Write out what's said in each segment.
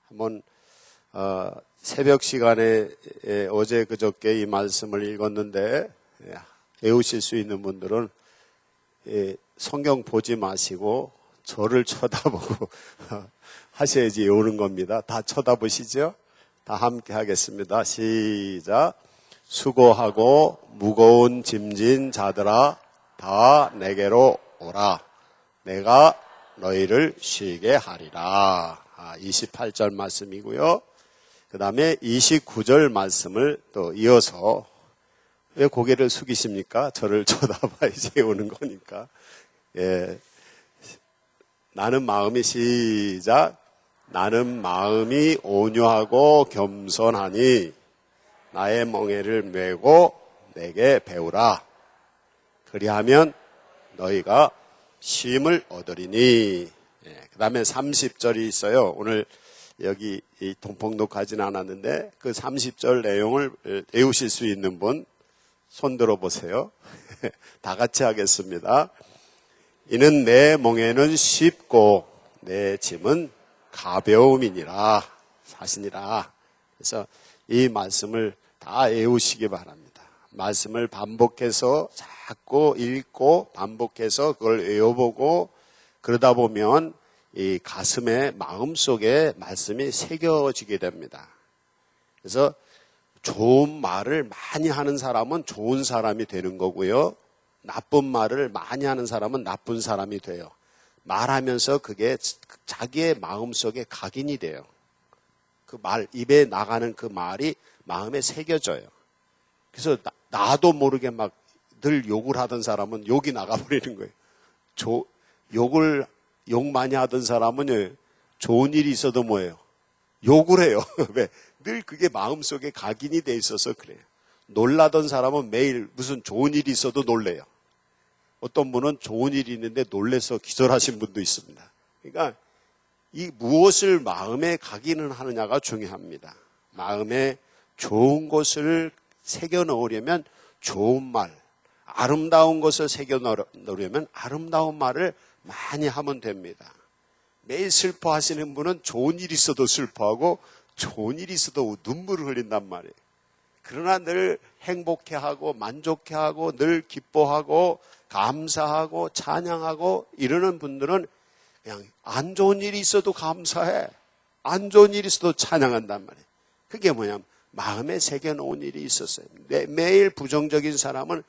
한번 새벽 시간에 어제 그저께 이 말씀을 읽었는데 외우실 수 있는 분들은 성경 보지 마시고 저를 쳐다보고 하셔야지 외우는 겁니다. 다 쳐다보시죠? 다 함께 하겠습니다. 시작. 수고하고 무거운 짐진 자들아 다 내게로 오라. 내가 너희를 쉬게 하리라. 28절 말씀이고요. 그 다음에 29절 말씀을 또 이어서, 왜 고개를 숙이십니까? 저를 쳐다봐야지 오는 거니까. 예. 나는 마음이 시작. 나는 마음이 온유하고 겸손하니 나의 멍에를 메고 내게 배우라. 그리하면 너희가 쉼을 얻으리니. 그 다음에 30절이 있어요. 오늘 여기 동폭 녹하지는 않았는데 그 30절 내용을 외우실 수 있는 분 손 들어보세요. 다 같이 하겠습니다. 이는 내 멍에는 쉽고 내 짐은 가벼움이니라. 사신이라. 그래서 이 말씀을 다 외우시기 바랍니다. 말씀을 반복해서 자꾸 읽고 반복해서 그걸 외워보고 그러다 보면 이 가슴에 마음속에 말씀이 새겨지게 됩니다. 그래서 좋은 말을 많이 하는 사람은 좋은 사람이 되는 거고요. 나쁜 말을 많이 하는 사람은 나쁜 사람이 돼요. 말하면서 그게 자기의 마음속에 각인이 돼요. 그 말, 입에 나가는 그 말이 마음에 새겨져요. 그래서 나도 모르게 막 늘 욕을 하던 사람은 욕이 나가버리는 거예요. 욕 많이 하던 사람은 좋은 일이 있어도 뭐예요? 욕을 해요. 왜? 늘 그게 마음속에 각인이 돼 있어서 그래요. 놀라던 사람은 매일 무슨 좋은 일이 있어도 놀래요. 어떤 분은 좋은 일이 있는데 놀래서 기절하신 분도 있습니다. 그러니까 이 무엇을 마음에 각인을 하느냐가 중요합니다. 마음에 좋은 것을 새겨 넣으려면 좋은 말, 아름다운 것을 새겨 넣으려면 아름다운 말을 많이 하면 됩니다. 매일 슬퍼하시는 분은 좋은 일이 있어도 슬퍼하고 좋은 일이 있어도 눈물을 흘린단 말이에요. 그러나 늘 행복해하고 만족해하고 늘 기뻐하고 감사하고 찬양하고 이러는 분들은 그냥 안 좋은 일이 있어도 감사해. 안 좋은 일이 있어도 찬양한단 말이에요. 그게 뭐냐면 마음에 새겨놓은 일이 있었어요. 매일 부정적인 사람은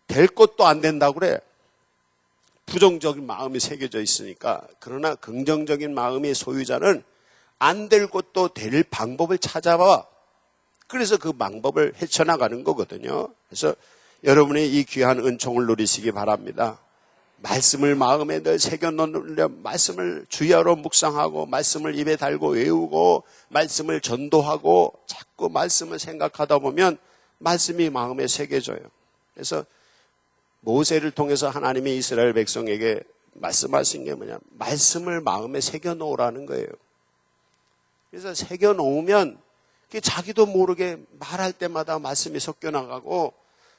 될 것도 안 된다고 그래. 부정적인 마음이 새겨져 있으니까. 그러나 긍정적인 마음의 소유자는 안 될 것도 될 방법을 찾아봐. 그래서 그 방법을 헤쳐나가는 거거든요. 그래서 여러분이 이 귀한 은총을 누리시기 바랍니다. 말씀을 마음에 늘 새겨놓으려 말씀을 주야로 묵상하고 말씀을 입에 달고 외우고 말씀을 전도하고 자꾸 말씀을 생각하다 보면 말씀이 마음에 새겨져요. 그래서 모세를 통해서 하나님이 이스라엘 백성에게 말씀하신 게 뭐냐? 말씀을 마음에 새겨놓으라는 거예요. 그래서 새겨놓으면 자기도 모르게 말할 때마다 말씀이 섞여나가고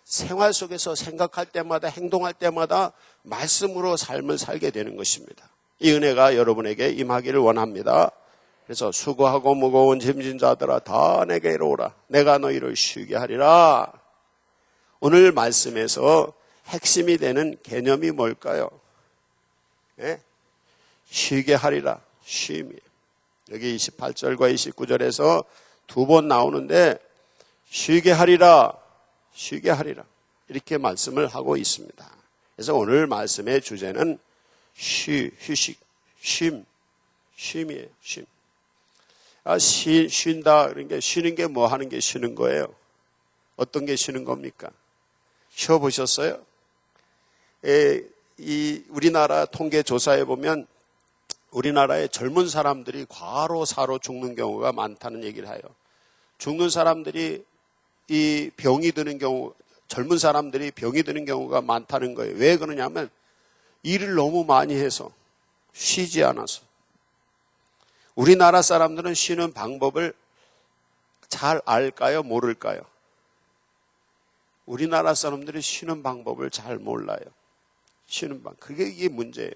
생활 속에서 생각할 때마다 행동할 때마다 말씀으로 삶을 살게 되는 것입니다. 이 은혜가 여러분에게 임하기를 원합니다. 그래서 수고하고 무거운 짐진 자들아 다 내게로 오라. 내가 너희를 쉬게 하리라. 오늘 말씀에서 핵심이 되는 개념이 뭘까요? 예? 쉬게 하리라. 쉼이. 여기 28절과 29절에서 두 번 나오는데 쉬게 하리라. 쉬게 하리라. 이렇게 말씀을 하고 있습니다. 그래서 오늘 말씀의 주제는 휴식, 쉼이에요. 쉼. 쉰다. 그러니까 쉬는 게 뭐 하는 게 쉬는 거예요? 어떤 게 쉬는 겁니까? 쉬어보셨어요? 우리나라 통계 조사에 보면 우리나라의 젊은 사람들이 과로사로 죽는 경우가 많다는 얘기를 해요. 죽는 사람들이 이 병이 드는 경우, 젊은 사람들이 병이 드는 경우가 많다는 거예요. 왜 그러냐면 일을 너무 많이 해서 쉬지 않아서. 우리나라 사람들은 쉬는 방법을 잘 알까요? 모를까요? 우리나라 사람들이 쉬는 방법을 잘 몰라요. 쉬는 방법. 이게 문제예요.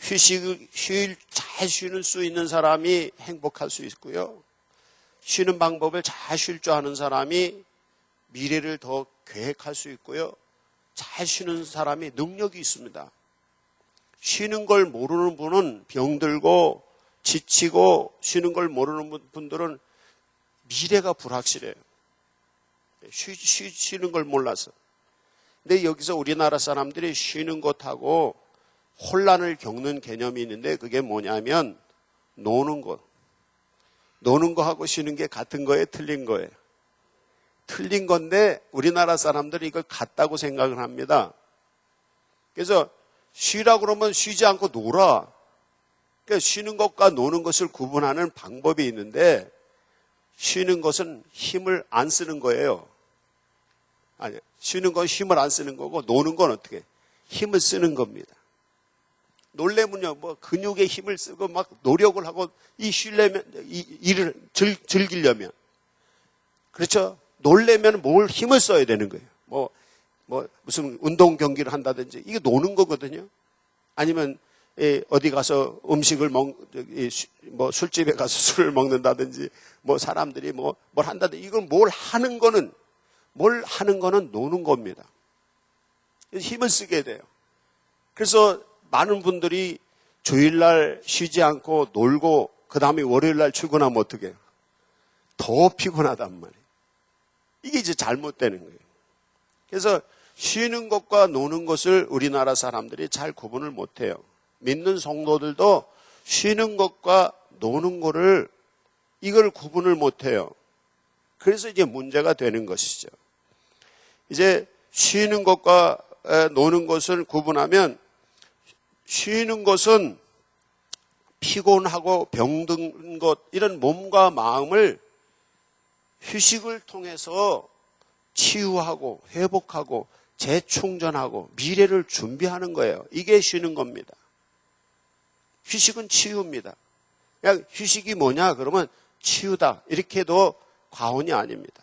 잘 쉬는 수 있는 사람이 행복할 수 있고요. 쉬는 방법을 잘 쉴 줄 아는 사람이 미래를 더 계획할 수 있고요. 잘 쉬는 사람이 능력이 있습니다. 쉬는 걸 모르는 분은 병들고 지치고, 쉬는 걸 모르는 분들은 미래가 불확실해요. 쉬는 걸 몰라서. 근데 여기서 우리나라 사람들이 쉬는 것하고 혼란을 겪는 개념이 있는데, 그게 뭐냐면 노는 것. 노는 거하고 쉬는 게 같은 거예요, 틀린 거예요? 틀린 건데 우리나라 사람들이 이걸 같다고 생각을 합니다. 그래서 쉬라고 그러면 쉬지 않고 놀아. 그러니까 쉬는 것과 노는 것을 구분하는 방법이 있는데, 쉬는 것은 힘을 안 쓰는 거예요. 아니, 쉬는 건 힘을 안 쓰는 거고, 노는 건 어떻게? 힘을 쓰는 겁니다. 놀래면요, 뭐 근육에 힘을 쓰고 막 노력을 하고 쉬려면, 일을 즐기려면, 그렇죠? 놀래면 뭘 힘을 써야 되는 거예요. 무슨 운동 경기를 한다든지, 이게 노는 거거든요. 아니면 어디 가서 음식을 술집에 가서 술을 먹는다든지, 사람들이 뭘 한다든지, 이건 뭘 하는 거는 노는 겁니다. 힘을 쓰게 돼요. 그래서 많은 분들이 주일날 쉬지 않고 놀고 그 다음에 월요일날 출근하면 어떻게 해요? 더 피곤하단 말이에요. 이게 이제 잘못되는 거예요. 그래서 쉬는 것과 노는 것을 우리나라 사람들이 잘 구분을 못해요. 믿는 성도들도 쉬는 것과 노는 거를, 이걸 구분을 못해요. 그래서 이제 문제가 되는 것이죠. 이제 쉬는 것과 노는 것을 구분하면, 쉬는 것은 피곤하고 병든 것, 이런 몸과 마음을 휴식을 통해서 치유하고 회복하고 재충전하고 미래를 준비하는 거예요. 이게 쉬는 겁니다. 휴식은 치유입니다. 그냥 휴식이 뭐냐 그러면 치유다, 이렇게 해도 과언이 아닙니다.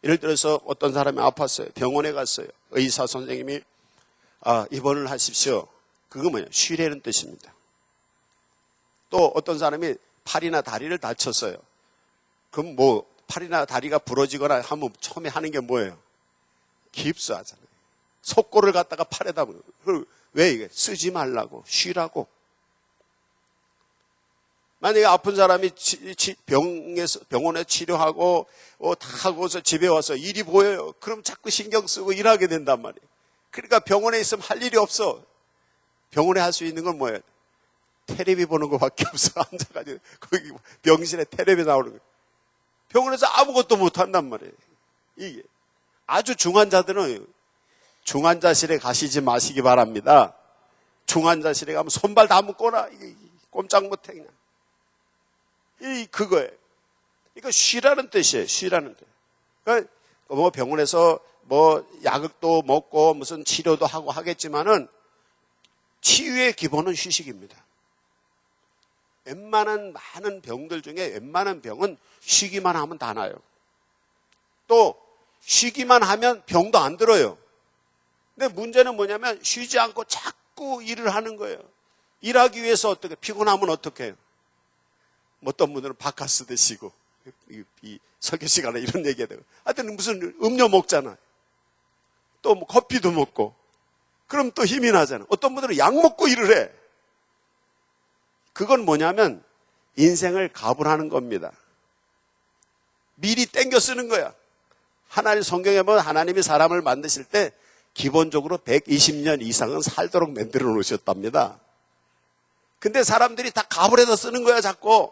예를 들어서 어떤 사람이 아팠어요. 병원에 갔어요. 의사 선생님이 입원을 하십시오. 그거 뭐냐? 쉬라는 뜻입니다. 또 어떤 사람이 팔이나 다리를 다쳤어요. 그럼 팔이나 다리가 부러지거나 하면 처음에 하는 게 뭐예요? 깁스하잖아요. 속고를 갖다가 팔에다, 왜 이게? 쓰지 말라고, 쉬라고. 만약에 아픈 사람이 병원에 치료하고 다 하고서 집에 와서 일이 보여요. 그럼 자꾸 신경 쓰고 일하게 된단 말이에요. 그러니까 병원에 있으면 할 일이 없어. 병원에 할 수 있는 건 뭐예요? 텔레비 보는 것밖에 없어. 앉아가지고 거기 병실에 텔레비 나오는 거예요. 병원에서 아무것도 못 한단 말이에요. 이게 아주 중환자들은 중환자실에 가시지 마시기 바랍니다. 중환자실에 가면 손발 다 묶거나 꼼짝 못해 그냥. 그거예요. 이거 쉬라는 뜻이에요. 쉬라는 뜻. 그러니까 병원에서 약도 먹고 무슨 치료도 하고 하겠지만은 치유의 기본은 휴식입니다. 많은 병들 중에 웬만한 병은 쉬기만 하면 다 나요. 또 쉬기만 하면 병도 안 들어요. 근데 문제는 뭐냐면 쉬지 않고 자꾸 일을 하는 거예요. 일하기 위해서 어떻게, 피곤하면 어떻게 해요? 어떤 분들은 바카스 드시고, 이 설교 시간에 이런 얘기가 되고, 하여튼 무슨 음료 먹잖아요. 또 커피도 먹고, 그럼 또 힘이 나잖아요. 어떤 분들은 약 먹고 일을 해. 그건 뭐냐면 인생을 가불하는 겁니다. 미리 땡겨 쓰는 거야. 하나님 성경에 보면 하나님이 사람을 만드실 때 기본적으로 120년 이상은 살도록 만들어 놓으셨답니다. 근데 사람들이 다 가불해서 쓰는 거야. 자꾸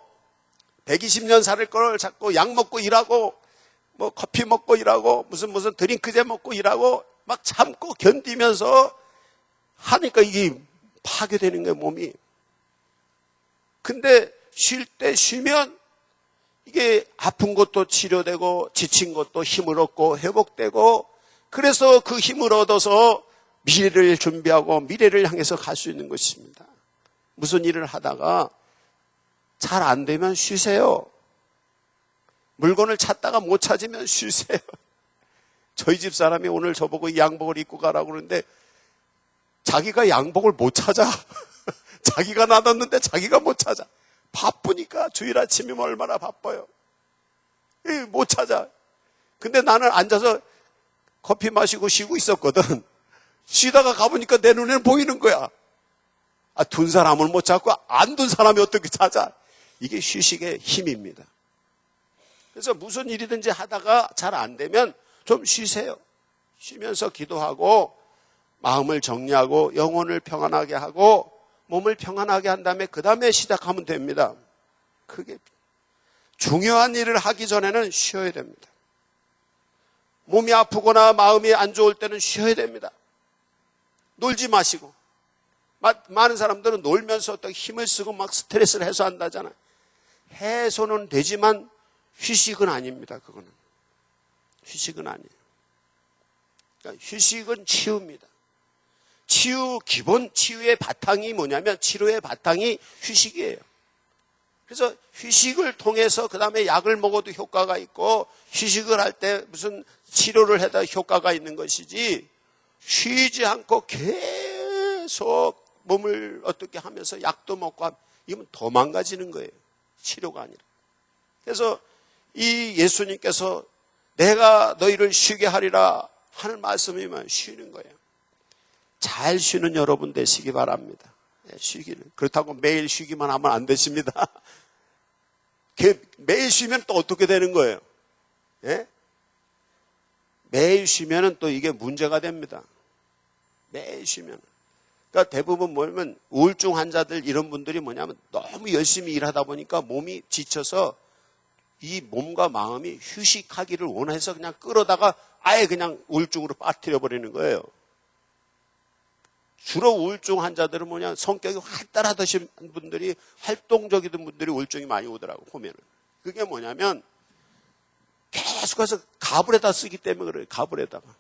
120년 살 걸 자꾸 약 먹고 일하고 커피 먹고 일하고 무슨 드링크제 먹고 일하고 막 참고 견디면서 하니까 이게 파괴되는 거예요, 몸이. 근데 쉴 때 쉬면 이게 아픈 것도 치료되고 지친 것도 힘을 얻고 회복되고, 그래서 그 힘을 얻어서 미래를 준비하고 미래를 향해서 갈 수 있는 것입니다. 무슨 일을 하다가 잘 안 되면 쉬세요. 물건을 찾다가 못 찾으면 쉬세요. 저희 집 사람이 오늘 저보고 양복을 입고 가라고 그러는데 자기가 양복을 못 찾아. 자기가 놔뒀는데 자기가 못 찾아. 바쁘니까 주일 아침이면 얼마나 바빠요. 못 찾아. 근데 나는 앉아서 커피 마시고 쉬고 있었거든. 쉬다가 가보니까 내 눈에는 보이는 거야. 둔 사람을 못 찾고 안 둔 사람이 어떻게 찾아? 이게 휴식의 힘입니다. 그래서 무슨 일이든지 하다가 잘 안 되면 좀 쉬세요. 쉬면서 기도하고 마음을 정리하고 영혼을 평안하게 하고 몸을 평안하게 한 다음에 그 다음에 시작하면 됩니다. 그게 중요한 일을 하기 전에는 쉬어야 됩니다. 몸이 아프거나 마음이 안 좋을 때는 쉬어야 됩니다. 놀지 마시고. 많은 사람들은 놀면서 또 힘을 쓰고 막 스트레스를 해소한다잖아요. 해소는 되지만 휴식은 아닙니다. 그거는 휴식은 아니에요. 그러니까 휴식은 치유입니다. 기본 치유의 바탕이 뭐냐면 치료의 바탕이 휴식이에요. 그래서 휴식을 통해서 그 다음에 약을 먹어도 효과가 있고 휴식을 할 때 무슨 치료를 해도 효과가 있는 것이지 쉬지 않고 계속 몸을 어떻게 하면서 약도 먹고 하면 이건 더 망가지는 거예요. 치료가 아니라. 그래서 이 예수님께서 내가 너희를 쉬게 하리라 하는 말씀이면 쉬는 거예요. 잘 쉬는 여러분 되시기 바랍니다. 쉬기를. 그렇다고 매일 쉬기만 하면 안 되십니다. 매일 쉬면 또 어떻게 되는 거예요? 예? 매일 쉬면은 또 이게 문제가 됩니다. 매일 쉬면. 그러니까 대부분 뭐냐면 우울증 환자들 이런 분들이 뭐냐면 너무 열심히 일하다 보니까 몸이 지쳐서 이 몸과 마음이 휴식하기를 원해서 그냥 끌어다가 아예 그냥 우울증으로 빠뜨려 버리는 거예요. 주로 우울증 환자들은 뭐냐 성격이 활달하신 분들이 활동적인 분들이 우울증이 많이 오더라고 보면은. 그게 뭐냐면 계속해서 갑을에다 쓰기 때문에 그래요. 갑을에다가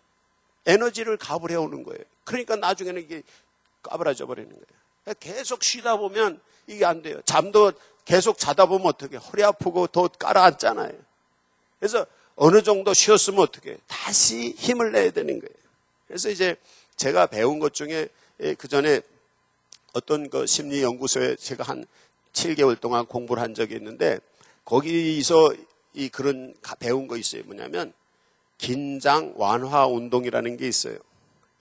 에너지를 갑을 해오는 거예요. 그러니까 나중에는 이게 까부라져 버리는 거예요. 계속 쉬다 보면 이게 안 돼요. 잠도 계속 자다 보면 어떻게 허리 아프고 더 깔아앉잖아요. 그래서 어느 정도 쉬었으면 어떻게 다시 힘을 내야 되는 거예요. 그래서 이제 제가 배운 것 중에 그 전에 어떤 그 심리연구소에 제가 한 7개월 동안 공부를 한 적이 있는데 거기서 그런 배운 거 있어요. 뭐냐면 긴장 완화 운동이라는 게 있어요.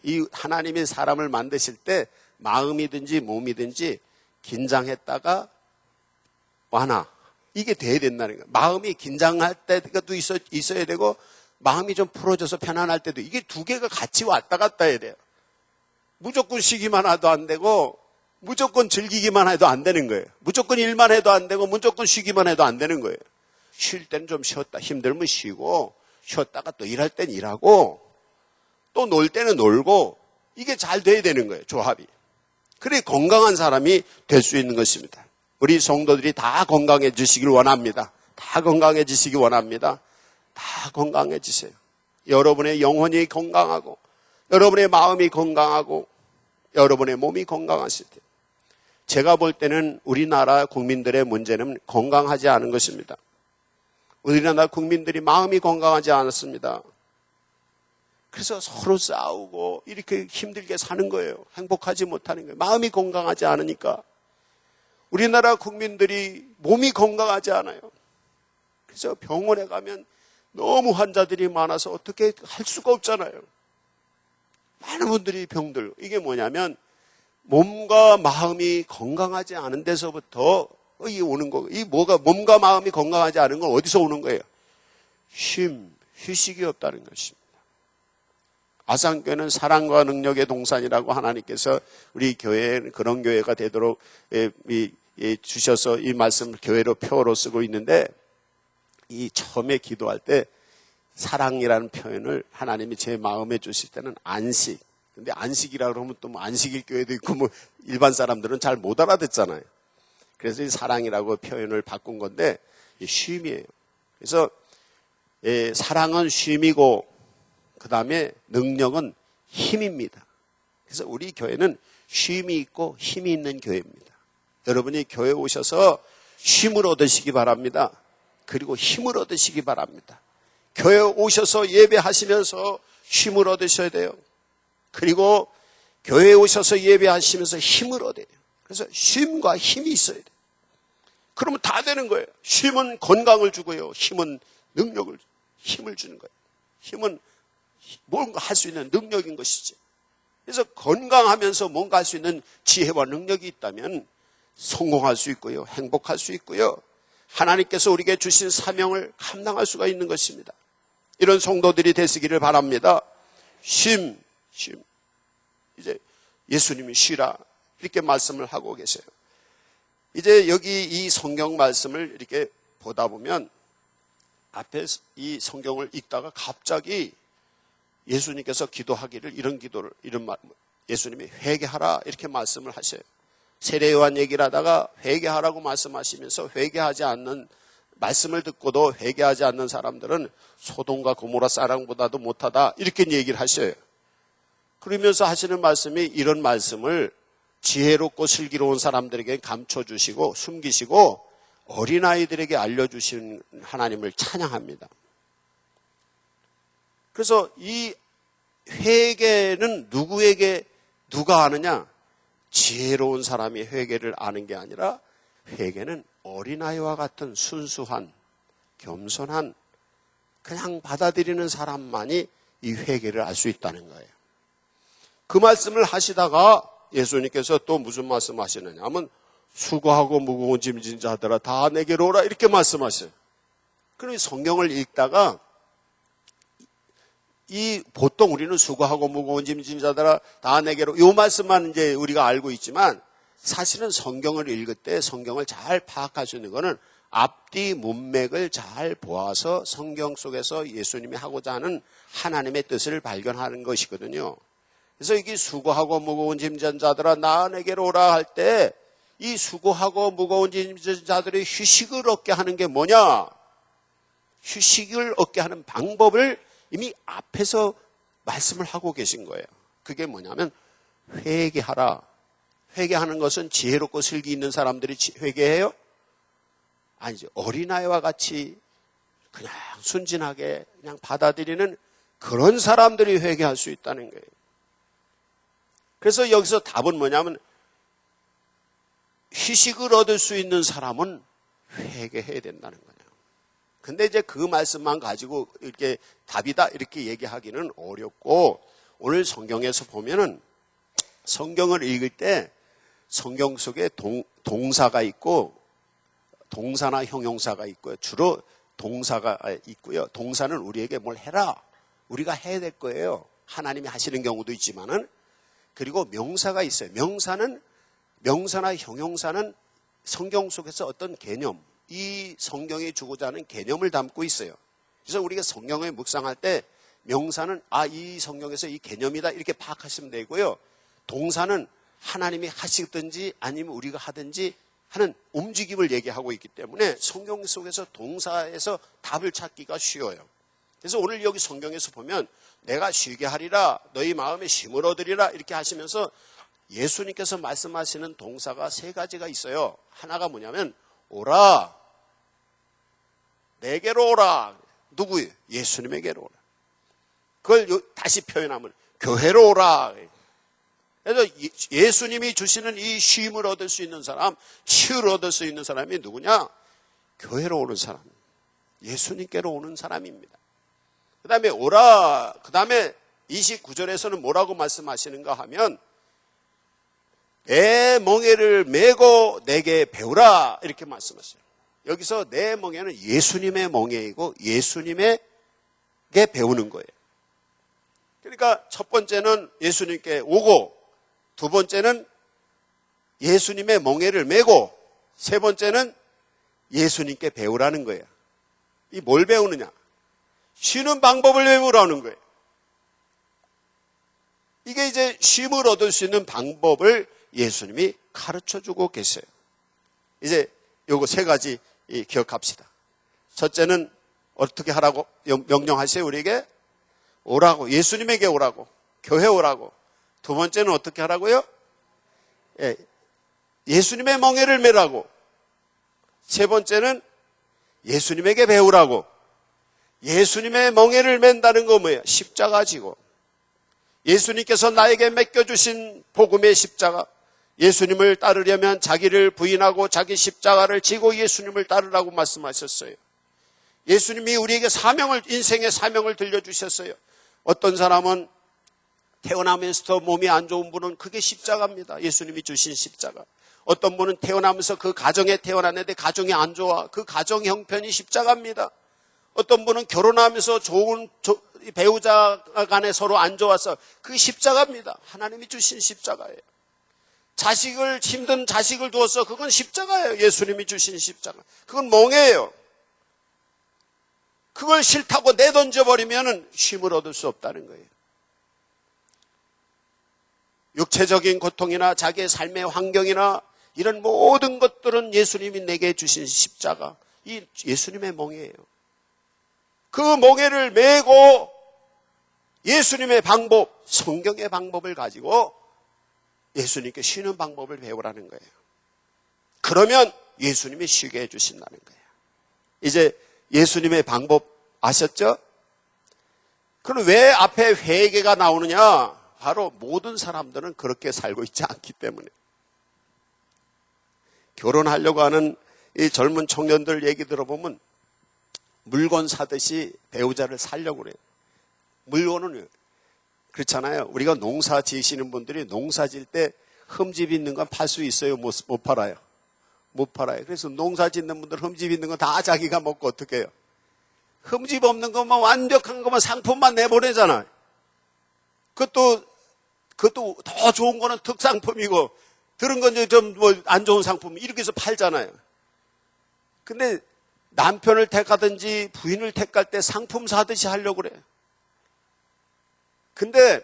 이 하나님이 사람을 만드실 때 마음이든지 몸이든지 긴장했다가 완화 이게 돼야 된다는 거예요. 마음이 긴장할 때도 있어야 되고 마음이 좀 풀어져서 편안할 때도 이게 두 개가 같이 왔다 갔다 해야 돼요. 무조건 쉬기만 해도 안 되고 무조건 즐기기만 해도 안 되는 거예요. 무조건 일만 해도 안 되고 무조건 쉬기만 해도 안 되는 거예요. 쉴 때는 좀 쉬었다 힘들면 쉬고 쉬었다가 또 일할 땐 일하고 또 놀 때는 놀고 이게 잘 돼야 되는 거예요. 조합이. 그래 건강한 사람이 될 수 있는 것입니다. 우리 성도들이 다 건강해지시길 원합니다. 다 건강해지시기 원합니다. 다 건강해지세요. 여러분의 영혼이 건강하고 여러분의 마음이 건강하고 여러분의 몸이 건강하실 때 제가 볼 때는 우리나라 국민들의 문제는 건강하지 않은 것입니다. 우리나라 국민들이 마음이 건강하지 않았습니다. 그래서 서로 싸우고 이렇게 힘들게 사는 거예요. 행복하지 못하는 거예요. 마음이 건강하지 않으니까. 우리나라 국민들이 몸이 건강하지 않아요. 그래서 병원에 가면 너무 환자들이 많아서 어떻게 할 수가 없잖아요. 많은 분들이 병들. 이게 뭐냐면 몸과 마음이 건강하지 않은 데서부터 이 오는 거. 이 뭐가 몸과 마음이 건강하지 않은 건 어디서 오는 거예요? 휴식이 없다는 것입니다. 아산교회는 사랑과 능력의 동산이라고 하나님께서 우리 교회에 그런 교회가 되도록 주셔서 이 말씀을 교회로 표어로 쓰고 있는데 이 처음에 기도할 때 사랑이라는 표현을 하나님이 제 마음에 주실 때는 안식. 근데 안식이라 그러면 또 뭐 안식일 교회도 있고 뭐 일반 사람들은 잘 못 알아듣잖아요. 그래서 이 사랑이라고 표현을 바꾼 건데 이 쉼이에요. 그래서 사랑은 쉼이고 그 다음에 능력은 힘입니다. 그래서 우리 교회는 쉼이 있고 힘이 있는 교회입니다. 여러분이 교회에 오셔서 쉼을 얻으시기 바랍니다. 그리고 힘을 얻으시기 바랍니다. 교회에 오셔서 예배하시면서 쉼을 얻으셔야 돼요. 그리고 교회에 오셔서 예배하시면서 힘을 얻어야 돼요. 그래서 쉼과 힘이 있어야 돼. 그러면 다 되는 거예요. 쉼은 건강을 주고요. 힘은 힘을 주는 거예요. 힘은 뭔가 할 수 있는 능력인 것이지. 그래서 건강하면서 뭔가 할 수 있는 지혜와 능력이 있다면 성공할 수 있고요. 행복할 수 있고요. 하나님께서 우리에게 주신 사명을 감당할 수가 있는 것입니다. 이런 성도들이 되시기를 바랍니다. 쉼. 이제 예수님이 쉬라. 이렇게 말씀을 하고 계세요. 이제 여기 이 성경 말씀을 이렇게 보다 보면 앞에 이 성경을 읽다가 갑자기 예수님께서 기도하기를 예수님이 회개하라 이렇게 말씀을 하셔요. 세례요한 얘기를 하다가 회개하라고 말씀하시면서 회개하지 않는 말씀을 듣고도 회개하지 않는 사람들은 소돔과 고모라 사랑보다도 못하다 이렇게 얘기를 하셔요. 그러면서 하시는 말씀이 이런 말씀을 지혜롭고 슬기로운 사람들에게 감춰주시고 숨기시고 어린아이들에게 알려주신 하나님을 찬양합니다. 그래서 이 회개는 누가 아느냐? 지혜로운 사람이 회개를 아는 게 아니라 회개는 어린아이와 같은 순수한 겸손한 그냥 받아들이는 사람만이 이 회개를 알 수 있다는 거예요. 그 말씀을 하시다가 예수님께서 또 무슨 말씀 하시느냐 하면 수고하고 무거운 짐진 자들아 다 내게로 오라 이렇게 말씀하셔요. 그럼 성경을 읽다가 보통 우리는 수고하고 무거운 짐진 자들아 다 내게로 이 말씀만 이제 우리가 알고 있지만 사실은 성경을 읽을 때 성경을 잘 파악할 수 있는 거는 앞뒤 문맥을 잘 보아서 성경 속에서 예수님이 하고자 하는 하나님의 뜻을 발견하는 것이거든요. 그래서 이게 수고하고 무거운 짐진 자들아 나 내게로 오라 할 때 이 수고하고 무거운 짐진 자들의 휴식을 얻게 하는 게 뭐냐? 휴식을 얻게 하는 방법을 이미 앞에서 말씀을 하고 계신 거예요. 그게 뭐냐면 회개하라. 회개하는 것은 지혜롭고 슬기 있는 사람들이 회개해요? 아니죠. 어린아이와 같이 그냥 순진하게 그냥 받아들이는 그런 사람들이 회개할 수 있다는 거예요. 그래서 여기서 답은 뭐냐면 휴식을 얻을 수 있는 사람은 회개해야 된다는 거예요. 근데 이제 그 말씀만 가지고 이렇게 답이다 이렇게 얘기하기는 어렵고 오늘 성경에서 보면은 성경을 읽을 때 성경 속에 동사가 있고 동사나 형용사가 있고요. 주로 동사가 있고요. 동사는 우리에게 뭘 해라. 우리가 해야 될 거예요. 하나님이 하시는 경우도 있지만은 그리고 명사가 있어요. 명사나 형용사는 성경 속에서 어떤 개념, 이 성경이 주고자 하는 개념을 담고 있어요. 그래서 우리가 성경을 묵상할 때 명사는 이 성경에서 이 개념이다 이렇게 파악하시면 되고요. 동사는 하나님이 하시든지 아니면 우리가 하든지 하는 움직임을 얘기하고 있기 때문에 성경 속에서 동사에서 답을 찾기가 쉬워요. 그래서 오늘 여기 성경에서 보면 내가 쉬게 하리라 너희 마음에 쉼을 얻으리라 이렇게 하시면서 예수님께서 말씀하시는 동사가 세 가지가 있어요. 하나가 뭐냐면 오라, 내게로 오라. 누구예요? 예수님에게로 오라. 그걸 다시 표현하면 교회로 오라. 그래서 예수님이 주시는 이 쉼을 얻을 수 있는 사람, 치유를 얻을 수 있는 사람이 누구냐? 교회로 오는 사람, 예수님께로 오는 사람입니다. 그 다음에 오라, 그 다음에 29절에서는 뭐라고 말씀하시는가 하면 내 멍에를 메고 내게 배우라 이렇게 말씀하셨어요. 여기서 내 멍에는 예수님의 멍에이고 예수님에게 배우는 거예요. 그러니까 첫 번째는 예수님께 오고 두 번째는 예수님의 멍에를 메고 세 번째는 예수님께 배우라는 거예요. 이 뭘 배우느냐? 쉬는 방법을 배우라는 거예요. 이게 이제 쉼을 얻을 수 있는 방법을 예수님이 가르쳐주고 계세요. 이제 요거 세 가지 기억합시다. 첫째는 어떻게 하라고 명령하세요? 우리에게 오라고, 예수님에게 오라고, 교회 오라고. 두 번째는 어떻게 하라고요? 예수님의 멍에를 메라고. 세 번째는 예수님에게 배우라고. 예수님의 멍에를 맨다는 거 뭐예요? 십자가 지고 예수님께서 나에게 맡겨주신 복음의 십자가, 예수님을 따르려면 자기를 부인하고 자기 십자가를 지고 예수님을 따르라고 말씀하셨어요. 예수님이 우리에게 인생의 사명을 들려주셨어요. 어떤 사람은 태어나면서부터 몸이 안 좋은 분은 그게 십자가입니다. 예수님이 주신 십자가. 어떤 분은 태어나면서 그 가정에 태어났는데 가정이 안 좋아. 그 가정 형편이 십자가입니다. 어떤 분은 결혼하면서 좋은 배우자 간에 서로 안 좋아서 그게 십자가입니다. 하나님이 주신 십자가예요. 힘든 자식을 두어서 그건 십자가예요. 예수님이 주신 십자가. 그건 멍해예요. 그걸 싫다고 내던져버리면 쉼을 얻을 수 없다는 거예요. 육체적인 고통이나 자기의 삶의 환경이나 이런 모든 것들은 예수님이 내게 주신 십자가, 이 예수님의 멍에예요. 그 멍에를 메고 예수님의 방법, 성경의 방법을 가지고 예수님께 쉬는 방법을 배우라는 거예요. 그러면 예수님이 쉬게 해주신다는 거예요. 이제 예수님의 방법 아셨죠? 그럼 왜 앞에 회개가 나오느냐? 바로 모든 사람들은 그렇게 살고 있지 않기 때문에. 결혼하려고 하는 이 젊은 청년들 얘기 들어보면 물건 사듯이 배우자를 살려고 그래요. 물건은 그렇잖아요. 우리가 농사 지으시는 분들이 농사 지을 때 흠집 있는 건 팔 수 있어요? 못 팔아요? 못 팔아요. 그래서 농사 짓는 분들 흠집 있는 건 다 자기가 먹고 어떻게 해요? 흠집 없는 것만 완벽한 것만 상품만 내보내잖아요. 그것도 더 좋은 거는 특상품이고 들은 건 좀 뭐 안 좋은 상품 이렇게 해서 팔잖아요. 근데 남편을 택하든지 부인을 택할 때 상품 사듯이 하려고 그래요. 근데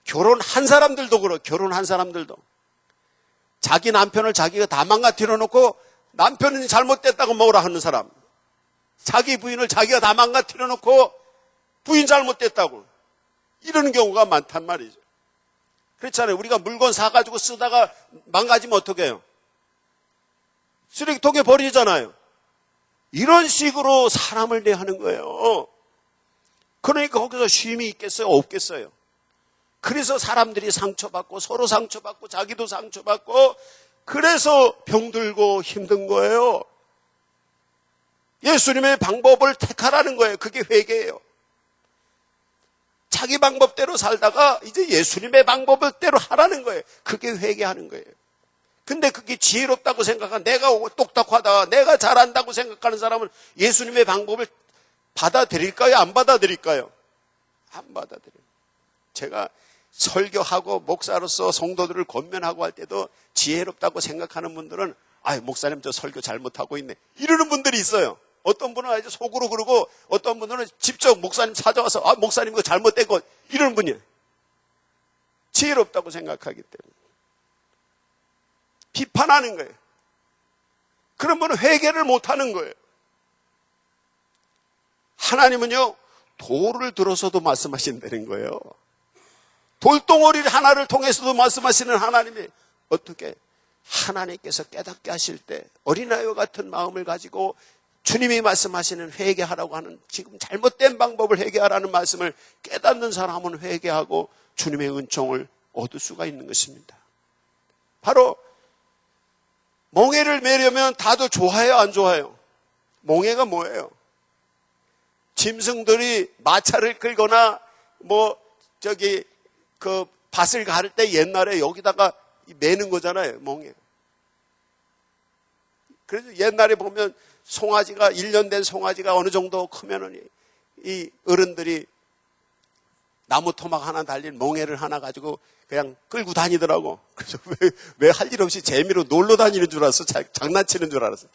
결혼한 사람들도 자기 남편을 자기가 다 망가뜨려 놓고 남편은 잘못됐다고 뭐라 하는 사람, 자기 부인을 자기가 다 망가뜨려 놓고 부인 잘못됐다고 이러는 경우가 많단 말이죠. 그렇잖아요. 우리가 물건 사가지고 쓰다가 망가지면 어떻게 해요? 쓰레기통에 버리잖아요. 이런 식으로 사람을 대하는 거예요. 그러니까 거기서 쉼이 있겠어요? 없겠어요? 그래서 사람들이 상처받고 서로 상처받고 자기도 상처받고 그래서 병들고 힘든 거예요. 예수님의 방법을 택하라는 거예요. 그게 회개예요. 자기 방법대로 살다가 이제 예수님의 방법대로 하라는 거예요. 그게 회개하는 거예요. 근데 그게 지혜롭다고 생각한, 내가 똑똑하다, 내가 잘한다고 생각하는 사람은 예수님의 방법을 받아들일까요? 안 받아들일까요? 안 받아들여요. 제가 설교하고 목사로서 성도들을 권면하고 할 때도 지혜롭다고 생각하는 분들은 목사님 저 설교 잘못하고 있네 이러는 분들이 있어요. 어떤 분은 아주 속으로 그러고 어떤 분들은 직접 목사님 찾아와서 목사님 이거 잘못된 거 이러는 분이에요. 지혜롭다고 생각하기 때문에 비판하는 거예요. 그런 분은 회개를 못하는 거예요. 하나님은요 돌을 들어서도 말씀하신다는 거예요. 돌덩어리 하나를 통해서도 말씀하시는 하나님이 어떻게 하나님께서 깨닫게 하실 때 어린아이와 같은 마음을 가지고 주님이 말씀하시는 회개하라고 하는 지금 잘못된 방법을 회개하라는 말씀을 깨닫는 사람은 회개하고 주님의 은총을 얻을 수가 있는 것입니다. 바로 멍에를 매려면 다들 좋아해요, 안 좋아해요? 멍에가 뭐예요? 짐승들이 마차를 끌거나 그 밭을 가를 때 옛날에 여기다가 매는 거잖아요, 멍에. 그래서 옛날에 보면 송아지가 1년 된 송아지가 어느 정도 크면은 이 어른들이 나무 토막 하나 달린 멍에를 하나 가지고 그냥 끌고 다니더라고. 그래서 왜 할 일 없이 재미로 놀러 다니는 줄 알았어. 장난치는 줄 알았어.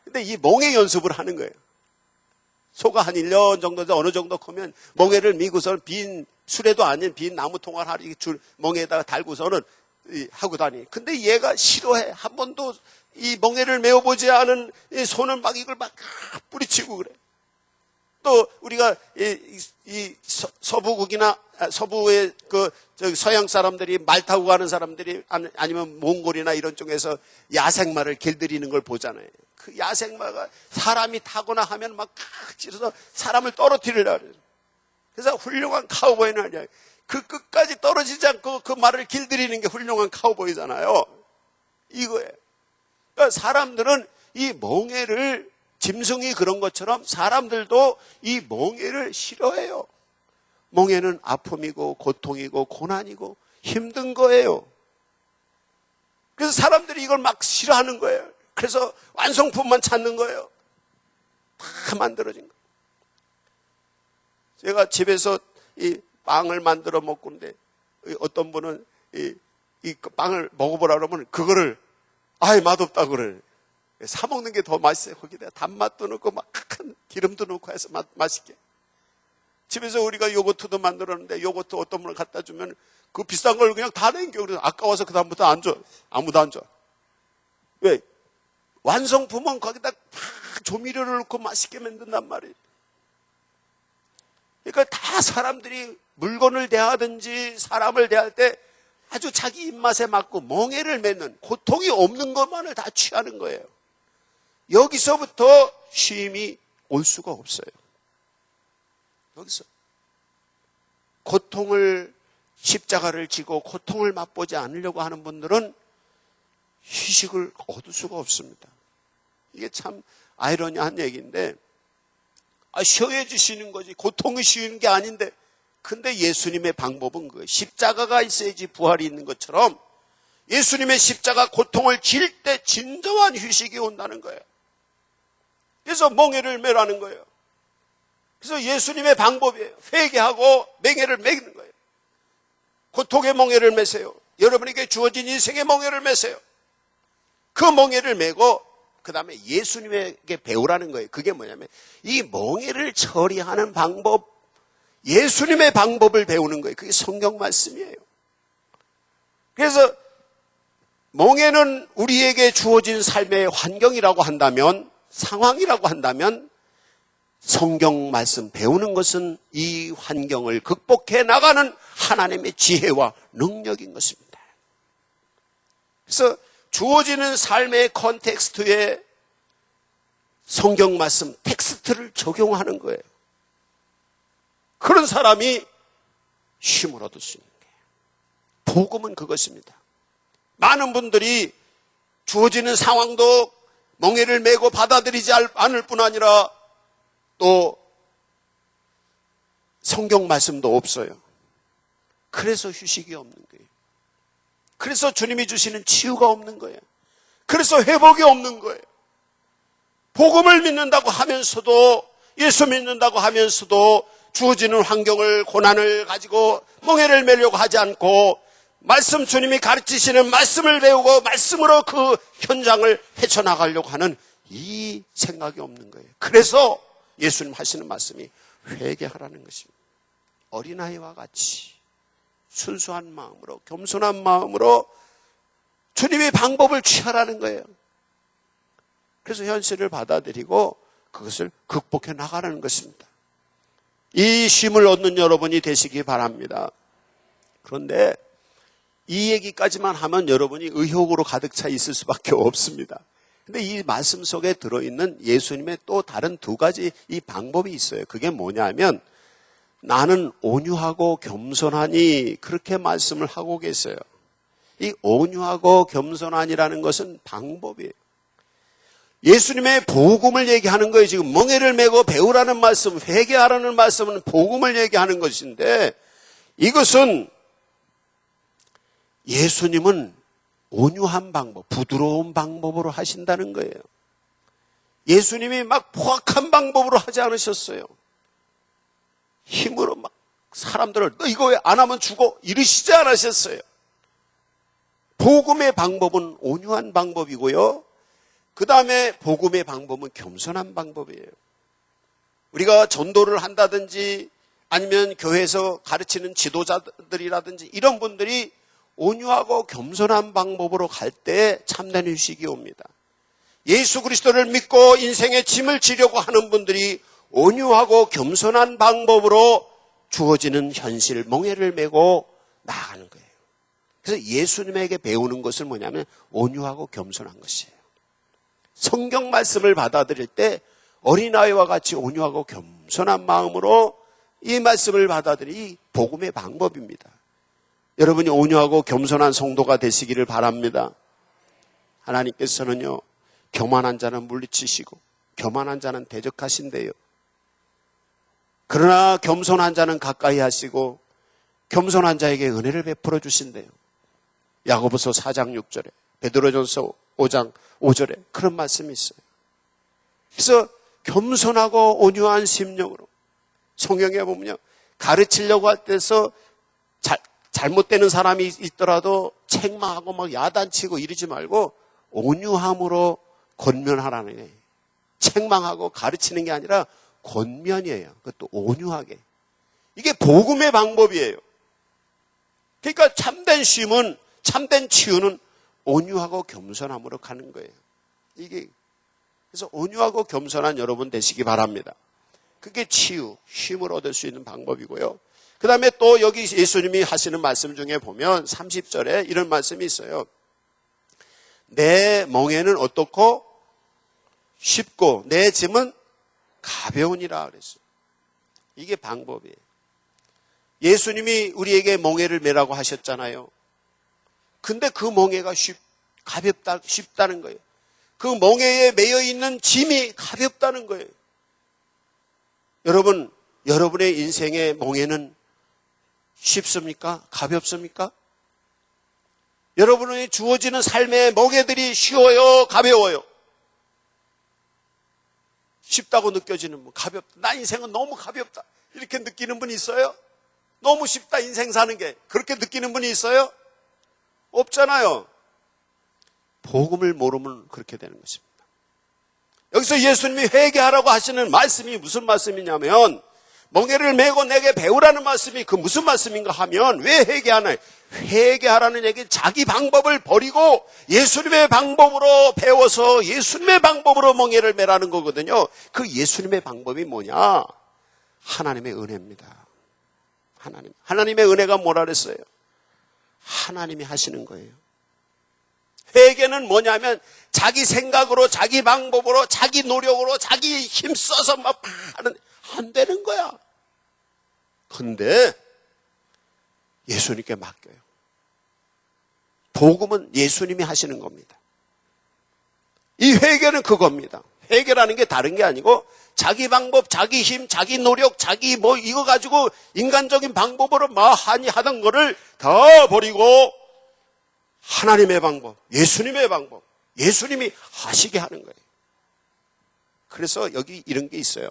근데 이 멍에 연습을 하는 거예요. 소가 한 1년 정도 어느 정도 크면 멍에를 미고서는 빈 수레도 아닌 빈 나무 통을 멍에에다가 달고서는 하고 다니. 근데 얘가 싫어해. 한 번도 이 멍에를 메어보지 않은 손은 막 이걸 막 뿌리치고 그래. 또 우리가 이 서부국이나 서부의 서양 사람들이 말 타고 가는 사람들이 아니면 몽골이나 이런 쪽에서 야생마를 길들이는 걸 보잖아요. 그 야생마가 사람이 타거나 하면 막 찔러서 사람을 떨어뜨리려고 그래요. 그래서 훌륭한 카우보이는 아니야. 그 끝까지 떨어지지 않고 그 말을 길들이는 게 훌륭한 카우보이잖아요. 이거예요. 그러니까 사람들은 이 멍해를, 짐승이 그런 것처럼 사람들도 이 멍해를 싫어해요. 멍해는 아픔이고 고통이고 고난이고 힘든 거예요. 그래서 사람들이 이걸 막 싫어하는 거예요. 그래서 완성품만 찾는 거예요. 다 만들어진 거예요. 제가 집에서 이 빵을 만들어 먹고 있는데 어떤 분은 이 빵을 먹어보라 그러면 그거를 맛없다고 그래. 사 먹는 게 더 맛있어요. 거기다 단맛도 넣고 막 기름도 넣고 해서 맛있게. 집에서 우리가 요거트도 만들었는데 요거트 어떤 분을 갖다 주면 그 비싼 걸 그냥 다 남겨. 그래서 아까워서 그 다음부터 안 줘. 아무도 안 줘. 왜? 완성품은 거기다 다 조미료를 넣고 맛있게 만든단 말이에요. 그러니까 다 사람들이 물건을 대하든지 사람을 대할 때 아주 자기 입맛에 맞고 멍해를 맺는, 고통이 없는 것만을 다 취하는 거예요. 여기서부터 쉼이 올 수가 없어요. 여기서 고통을, 십자가를 지고 고통을 맛보지 않으려고 하는 분들은 휴식을 얻을 수가 없습니다. 이게 참 아이러니한 얘기인데, 쉬어야 주시는 거지 고통이 쉬는 게 아닌데, 근데 예수님의 방법은 그거예요. 십자가가 있어야지 부활이 있는 것처럼 예수님의 십자가 고통을 질 때 진정한 휴식이 온다는 거예요. 그래서 멍해를 매라는 거예요. 그래서 예수님의 방법이에요. 회개하고 멍해를 매는 거예요. 고통의 멍해를 매세요. 여러분에게 주어진 인생의 멍해를 매세요. 그 멍해를 매고 그 다음에 예수님에게 배우라는 거예요. 그게 뭐냐면 이 멍해를 처리하는 방법, 예수님의 방법을 배우는 거예요. 그게 성경 말씀이에요. 그래서 멍해는 우리에게 주어진 삶의 환경이라고 한다면, 상황이라고 한다면, 성경 말씀 배우는 것은 이 환경을 극복해 나가는 하나님의 지혜와 능력인 것입니다. 그래서 주어지는 삶의 컨텍스트에 성경 말씀 텍스트를 적용하는 거예요. 그런 사람이 쉼을 얻을 수 있는 거예요. 복음은 그것입니다. 많은 분들이 주어지는 상황도 멍해를 메고 받아들이지 않을 뿐 아니라 또 성경 말씀도 없어요. 그래서 휴식이 없는 거예요. 그래서 주님이 주시는 치유가 없는 거예요. 그래서 회복이 없는 거예요. 복음을 믿는다고 하면서도, 예수 믿는다고 하면서도 주어지는 환경을, 고난을 가지고 멍해를 매려고 하지 않고 말씀, 주님이 가르치시는 말씀을 배우고 말씀으로 그 현장을 헤쳐나가려고 하는 이 생각이 없는 거예요. 그래서 예수님 하시는 말씀이 회개하라는 것입니다. 어린아이와 같이 순수한 마음으로, 겸손한 마음으로 주님의 방법을 취하라는 거예요. 그래서 현실을 받아들이고 그것을 극복해 나가라는 것입니다. 이 쉼을 얻는 여러분이 되시기 바랍니다. 그런데 이 얘기까지만 하면 여러분이 의혹으로 가득 차 있을 수밖에 없습니다. 근데 이 말씀 속에 들어있는 예수님의 또 다른 두 가지 이 방법이 있어요. 그게 뭐냐면 나는 온유하고 겸손하니, 그렇게 말씀을 하고 계세요. 이 온유하고 겸손하니라는 것은 방법이에요. 예수님의 복음을 얘기하는 거예요. 지금 멍해를 메고 배우라는 말씀, 회개하라는 말씀은 복음을 얘기하는 것인데, 이것은 예수님은 온유한 방법, 부드러운 방법으로 하신다는 거예요. 예수님이 막 포악한 방법으로 하지 않으셨어요. 힘으로 막 사람들을 너 이거 왜 안 하면 죽어 이러시지 않으셨어요. 복음의 방법은 온유한 방법이고요. 그 다음에 복음의 방법은 겸손한 방법이에요. 우리가 전도를 한다든지 아니면 교회에서 가르치는 지도자들이라든지 이런 분들이 온유하고 겸손한 방법으로 갈 때 참된 휴식이 옵니다. 예수 그리스도를 믿고 인생의 짐을 지려고 하는 분들이 온유하고 겸손한 방법으로 주어지는 현실, 멍해를 메고 나아가는 거예요. 그래서 예수님에게 배우는 것은 뭐냐면 온유하고 겸손한 것이에요. 성경 말씀을 받아들일 때 어린아이와 같이 온유하고 겸손한 마음으로 이 말씀을 받아들이 복음의 방법입니다. 여러분이 온유하고 겸손한 성도가 되시기를 바랍니다. 하나님께서는요, 교만한 자는 물리치시고 교만한 자는 대적하신대요. 그러나 겸손한 자는 가까이 하시고 겸손한 자에게 은혜를 베풀어 주신대요. 야고보서 4장 6절에, 베드로전서 5장 5절에 그런 말씀이 있어요. 그래서 겸손하고 온유한 심령으로, 성경에 보면요, 가르치려고 할 때서 잘못되는 사람이 있더라도 책망하고 막 야단치고 이러지 말고 온유함으로 권면하라는 거예요. 책망하고 가르치는 게 아니라 권면이에요. 그것도 온유하게. 이게 복음의 방법이에요. 그러니까 참된 쉼은, 참된 치유는 온유하고 겸손함으로 가는 거예요. 이게, 그래서 온유하고 겸손한 여러분 되시기 바랍니다. 그게 치유, 쉼을 얻을 수 있는 방법이고요. 그 다음에 또 여기 예수님이 하시는 말씀 중에 보면 30절에 이런 말씀이 있어요. 내 멍에는 어떻고 쉽고 내 짐은 가벼우니라 그랬어요. 이게 방법이에요. 예수님이 우리에게 멍에를 메라고 하셨잖아요. 근데 그 멍에가 쉽다는 거예요. 그 멍에에 매여 있는 짐이 가볍다는 거예요. 여러분, 여러분의 인생의 멍에는 쉽습니까? 가볍습니까? 여러분의 주어지는 삶의 멍에들이 쉬워요? 가벼워요? 쉽다고 느껴지는 분, 가볍다. 나 인생은 너무 가볍다. 이렇게 느끼는 분이 있어요? 너무 쉽다, 인생 사는 게. 그렇게 느끼는 분이 있어요? 없잖아요. 복음을 모르면 그렇게 되는 것입니다. 여기서 예수님이 회개하라고 하시는 말씀이 무슨 말씀이냐면, 멍에를 메고 내게 배우라는 말씀이 그 무슨 말씀인가 하면, 왜 회개하나요? 회개하라는 얘기는 자기 방법을 버리고 예수님의 방법으로 배워서 예수님의 방법으로 멍에를 메라는 거거든요. 그 예수님의 방법이 뭐냐? 하나님의 은혜입니다. 하나님의 은혜가 뭐라 그랬어요? 하나님이 하시는 거예요. 회개는 뭐냐면 자기 생각으로, 자기 방법으로, 자기 노력으로, 자기 힘써서 막 하는, 안 되는 거야. 근데 예수님께 맡겨요. 복음은 예수님이 하시는 겁니다. 이 회개는 그겁니다. 회개라는 게 다른 게 아니고 자기 방법, 자기 힘, 자기 노력, 자기 뭐 이거 가지고 인간적인 방법으로 많이 하던 거를 다 버리고 하나님의 방법, 예수님의 방법, 예수님이 하시게 하는 거예요. 그래서 여기 이런 게 있어요.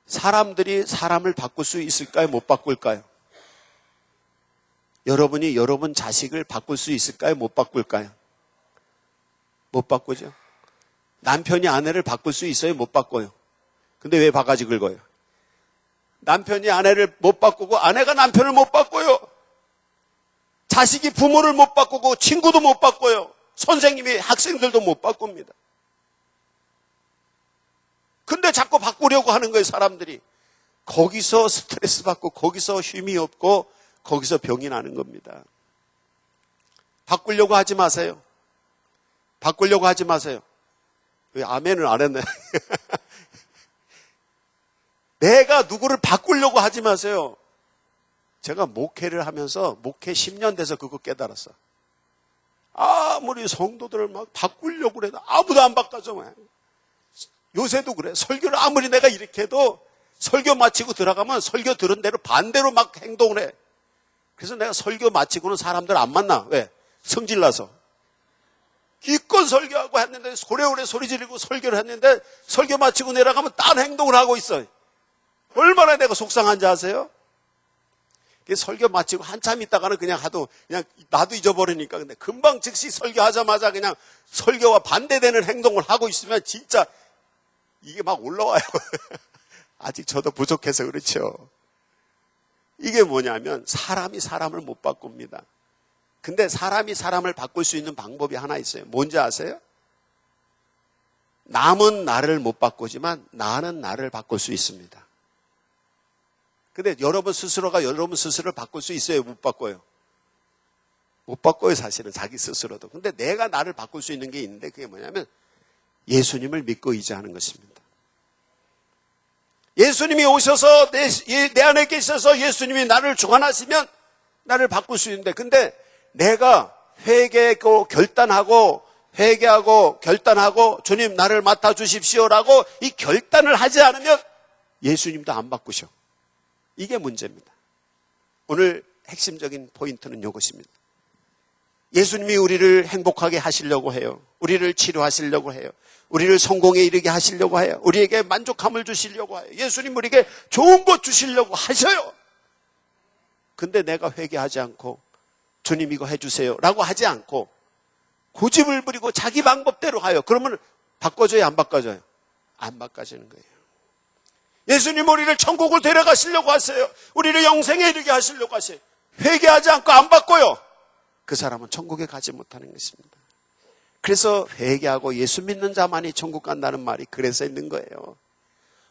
사람들이 사람을 바꿀 수 있을까요? 못 바꿀까요? 여러분이 여러분 자식을 바꿀 수 있을까요? 못 바꿀까요? 못 바꾸죠. 남편이 아내를 바꿀 수 있어요? 못 바꿔요. 근데 왜 바가지 긁어요? 남편이 아내를 못 바꾸고 아내가 남편을 못 바꿔요. 자식이 부모를 못 바꾸고 친구도 못 바꿔요. 선생님이 학생들도 못 바꿉니다. 근데 자꾸 바꾸려고 하는 거예요, 사람들이. 거기서 스트레스 받고 거기서 쉼이 없고 거기서 병이 나는 겁니다. 바꾸려고 하지 마세요. 바꾸려고 하지 마세요. 왜 아멘을 안 했네. 내가 누구를 바꾸려고 하지 마세요. 제가 목회를 하면서 목회 10년 돼서 그거 깨달았어. 아무리 성도들을 막 바꾸려고 그래도 아무도 안 바꿔줘. 요새도 그래. 설교를 아무리 내가 이렇게 해도 설교 마치고 들어가면 설교 들은 대로 반대로 막 행동을 해. 그래서 내가 설교 마치고는 사람들 안 만나. 왜? 성질나서. 기껏 설교하고 했는데 오래오래 소리 지르고 설교를 했는데 설교 마치고 내려가면 딴 행동을 하고 있어요. 얼마나 내가 속상한지 아세요? 설교 마치고 한참 있다가는 그냥 나도 잊어버리니까. 근데 금방 즉시 설교하자마자 그냥 설교와 반대되는 행동을 하고 있으면 진짜 이게 막 올라와요. 아직 저도 부족해서 그렇죠. 이게 뭐냐면 사람이 사람을 못 바꿉니다. 근데 사람이 사람을 바꿀 수 있는 방법이 하나 있어요. 뭔지 아세요? 남은 나를 못 바꾸지만 나는 나를 바꿀 수 있습니다. 근데 여러분 스스로가 여러분 스스로를 바꿀 수 있어요? 못 바꿔요? 못 바꿔요, 사실은 자기 스스로도. 근데 내가 나를 바꿀 수 있는 게 있는데 그게 뭐냐면 예수님을 믿고 의지하는 것입니다. 예수님이 오셔서 내 안에 계셔서 예수님이 나를 주관하시면 나를 바꿀 수 있는데, 근데 내가 회개하고 결단하고 주님 나를 맡아주십시오라고 이 결단을 하지 않으면 예수님도 안 바꾸셔. 이게 문제입니다. 오늘 핵심적인 포인트는 이것입니다. 예수님이 우리를 행복하게 하시려고 해요. 우리를 치료하시려고 해요. 우리를 성공에 이르게 하시려고 해요. 우리에게 만족함을 주시려고 해요. 예수님 우리에게 좋은 것 주시려고 하셔요. 근데 내가 회개하지 않고 주님 이거 해주세요 라고 하지 않고 고집을 부리고 자기 방법대로 가요. 그러면 바꿔줘요, 안 바꿔줘요? 안 바꿔지는 거예요. 예수님 우리를 천국을 데려가시려고 하세요. 우리를 영생에 이르게 하시려고 하세요. 회개하지 않고 안 바꿔요. 그 사람은 천국에 가지 못하는 것입니다. 그래서 회개하고 예수 믿는 자만이 천국 간다는 말이 그래서 있는 거예요.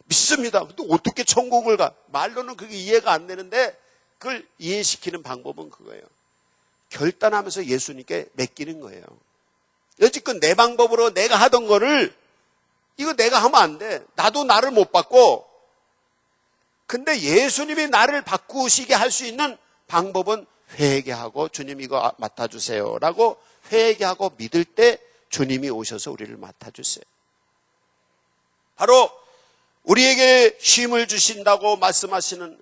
믿습니다. 근데 어떻게 천국을 가? 말로는 그게 이해가 안 되는데 그걸 이해시키는 방법은 그거예요. 결단하면서 예수님께 맡기는 거예요. 여지껏 내 방법으로 내가 하던 거를 이거 내가 하면 안 돼. 나도 나를 못 바꿔. 근데 예수님이 나를 바꾸시게 할 수 있는 방법은 회개하고 주님 이거 맡아주세요 라고 회개하고 믿을 때 주님이 오셔서 우리를 맡아주세요. 바로 우리에게 힘을 주신다고 말씀하시는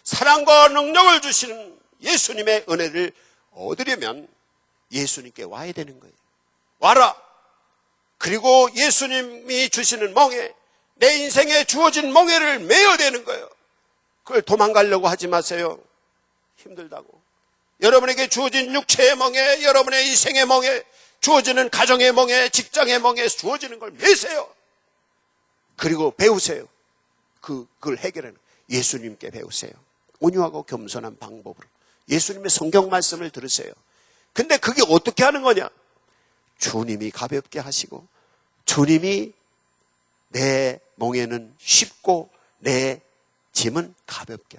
사랑과 능력을 주시는 예수님의 은혜를 얻으려면 예수님께 와야 되는 거예요. 와라. 그리고 예수님이 주시는 멍에 내 인생에 주어진 멍에를 메어야 되는 거예요. 그걸 도망가려고 하지 마세요. 힘들다고. 여러분에게 주어진 육체의 멍에, 여러분의 인생의 멍에, 주어지는 가정의 멍에, 직장의 멍에 주어지는 걸 메세요. 그리고 배우세요. 그걸 해결하는 예수님께 배우세요. 온유하고 겸손한 방법으로 예수님의 성경 말씀을 들으세요. 근데 그게 어떻게 하는 거냐? 주님이 가볍게 하시고 주님이 내 멍에는 쉽고 내 짐은 가볍게.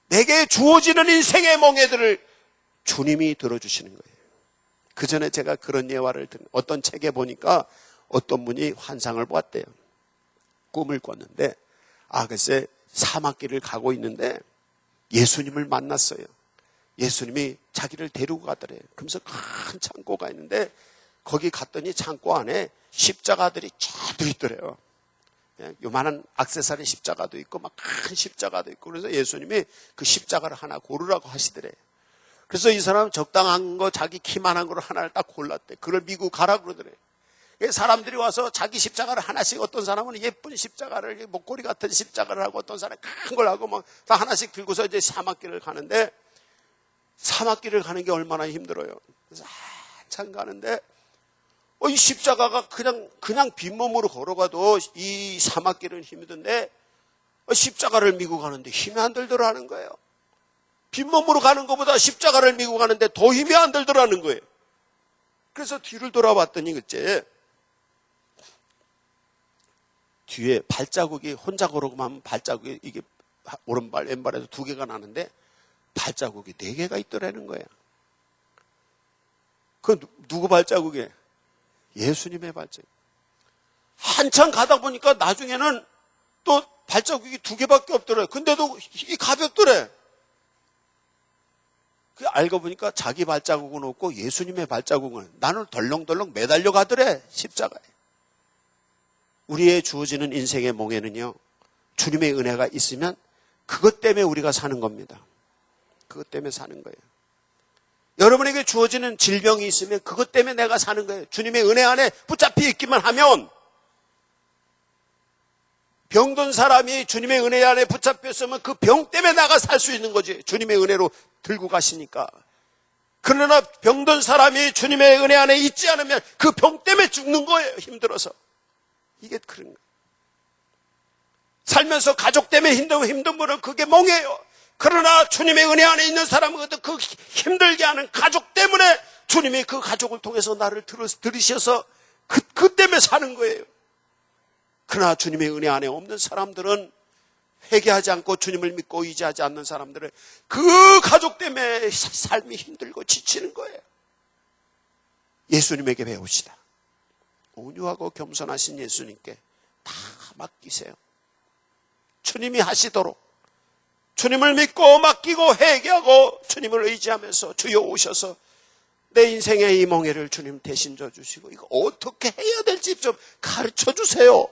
내게 주어지는 인생의 멍에들을 주님이 들어주시는 거예요. 그 전에 제가 그런 예화를 듣는 어떤 책에 보니까 어떤 분이 환상을 보았대요. 꿈을 꿨는데 글쎄 사막길을 가고 있는데 예수님을 만났어요. 예수님이 자기를 데리고 가더래요. 그러면서 큰 창고가 있는데 거기 갔더니 창고 안에 십자가들이 쫙 들어있더래요. 요만한 액세서리 십자가도 있고 막 큰 십자가도 있고 그래서 예수님이 그 십자가를 하나 고르라고 하시더래요. 그래서 이 사람은 적당한 거 자기 키만한 거를 하나를 딱 골랐대. 그걸 미고 가라 그러더래요. 사람들이 와서 자기 십자가를 하나씩 어떤 사람은 예쁜 십자가를 목걸이 같은 십자가를 하고 어떤 사람은 큰 걸 하고 막 다 하나씩 들고서 이제 사막길을 가는데 사막길을 가는 게 얼마나 힘들어요. 그래서 한참 가는데 이 십자가가 그냥 빈몸으로 걸어가도 이 사막길은 힘든데 십자가를 미고 가는데 힘이 안 들더라는 거예요. 빈몸으로 가는 것보다 십자가를 미고 가는데 더 힘이 안 들더라는 거예요. 그래서 뒤를 돌아봤더니 그때 뒤에 발자국이 혼자 걸어가면 발자국이 이게 오른발 왼발에서 2개가 나는데 발자국이 4개가 있더라는 거예요. 그 누구 발자국이에요? 예수님의 발자국. 한참 가다 보니까 나중에는 또 발자국이 2개밖에 없더래요. 근데도 이게 가볍더래. 그 알고 보니까 자기 발자국은 없고 예수님의 발자국은 나는 덜렁덜렁 매달려 가더래 십자가에. 우리의 주어지는 인생의 몽에는요 주님의 은혜가 있으면 그것 때문에 우리가 사는 겁니다. 그것 때문에 사는 거예요. 여러분에게 주어지는 질병이 있으면 그것 때문에 내가 사는 거예요. 주님의 은혜 안에 붙잡혀 있기만 하면 병든 사람이 주님의 은혜 안에 붙잡혔으면 그 병 때문에 나가 살 수 있는 거지. 주님의 은혜로 들고 가시니까. 그러나 병든 사람이 주님의 은혜 안에 있지 않으면 그 병 때문에 죽는 거예요. 힘들어서. 이게 그런 거예요. 살면서 가족 때문에 힘든 분은 그게 멍해요. 그러나 주님의 은혜 안에 있는 사람은 그 힘들게 하는 가족 때문에 주님이 그 가족을 통해서 나를 들으셔서 그 때문에 사는 거예요. 그러나 주님의 은혜 안에 없는 사람들은 회개하지 않고 주님을 믿고 의지하지 않는 사람들은 그 가족 때문에 삶이 힘들고 지치는 거예요. 예수님에게 배웁시다. 온유하고 겸손하신 예수님께 다 맡기세요. 주님이 하시도록 주님을 믿고 맡기고 회개하고 주님을 의지하면서 주여 오셔서 내 인생의 이 멍에를 주님 대신 져주시고 이거 어떻게 해야 될지 좀 가르쳐 주세요.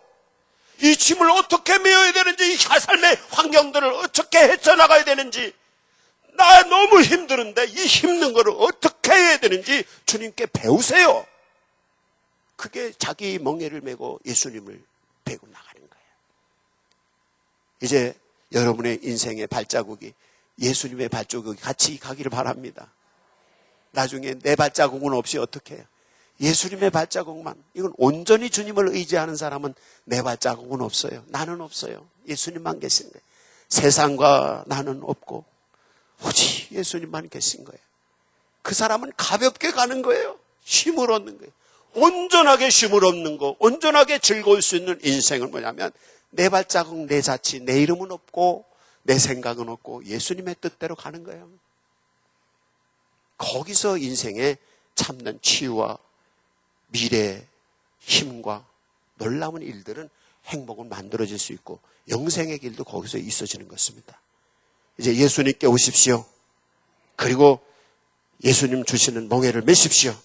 이 짐을 어떻게 메어야 되는지, 이 삶의 환경들을 어떻게 헤쳐나가야 되는지, 나 너무 힘드는데 이 힘든 거를 어떻게 해야 되는지 주님께 배우세요. 그게 자기 멍에를 메고 예수님을 배고 나가는 거예요. 이제 여러분의 인생의 발자국이 예수님의 발자국이 같이 가기를 바랍니다. 나중에 내 발자국은 없이 어떻게 해요? 예수님의 발자국만. 이건 온전히 주님을 의지하는 사람은 내 발자국은 없어요. 나는 없어요. 예수님만 계신 거예요. 세상과 나는 없고 오직 예수님만 계신 거예요. 그 사람은 가볍게 가는 거예요. 쉼을 얻는 거예요. 온전하게 쉼을 얻는 거, 온전하게 즐거울 수 있는 인생은 뭐냐면 내 발자국, 내 자치, 내 이름은 없고 내 생각은 없고 예수님의 뜻대로 가는 거예요. 거기서 인생에 참는 치유와 미래의 힘과 놀라운 일들은 행복은 만들어질 수 있고 영생의 길도 거기서 있어지는 것입니다. 이제 예수님께 오십시오. 그리고 예수님 주시는 멍에를 메십시오.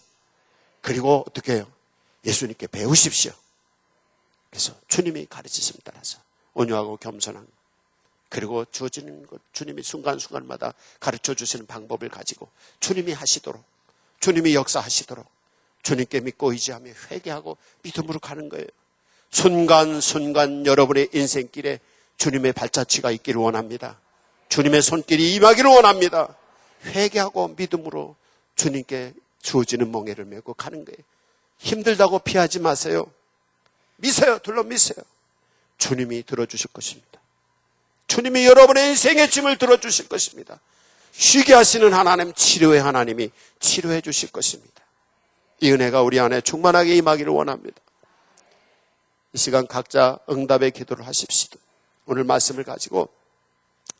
그리고 어떻게 해요? 예수님께 배우십시오. 그래서 주님이 가르치심에 따라서 온유하고 겸손한, 그리고 주어지는 것, 주님이 순간순간마다 가르쳐 주시는 방법을 가지고 주님이 하시도록, 주님이 역사하시도록 주님께 믿고 의지하며 회개하고 믿음으로 가는 거예요. 순간순간 여러분의 인생길에 주님의 발자취가 있기를 원합니다. 주님의 손길이 임하기를 원합니다. 회개하고 믿음으로 주님께 주어지는 멍에를 메고 가는 거예요. 힘들다고 피하지 마세요. 미세요. 둘러 미세요. 주님이 들어주실 것입니다. 주님이 여러분의 인생의 짐을 들어주실 것입니다. 쉬게 하시는 하나님, 치료의 하나님이 치료해 주실 것입니다. 이 은혜가 우리 안에 충만하게 임하기를 원합니다. 이 시간 각자 응답의 기도를 하십시오. 오늘 말씀을 가지고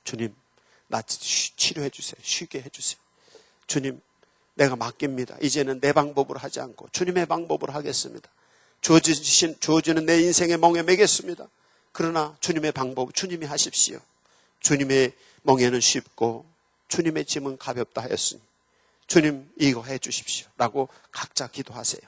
주님, 나 치료해 주세요. 쉬게 해 주세요. 주님, 내가 맡깁니다. 이제는 내 방법으로 하지 않고 주님의 방법으로 하겠습니다. 주어지는 내 인생의 멍에 매겠습니다. 그러나 주님의 방법, 주님이 하십시오. 주님의 멍에는 쉽고 주님의 짐은 가볍다 하였으니 주님 이거 해 주십시오 라고 각자 기도하세요.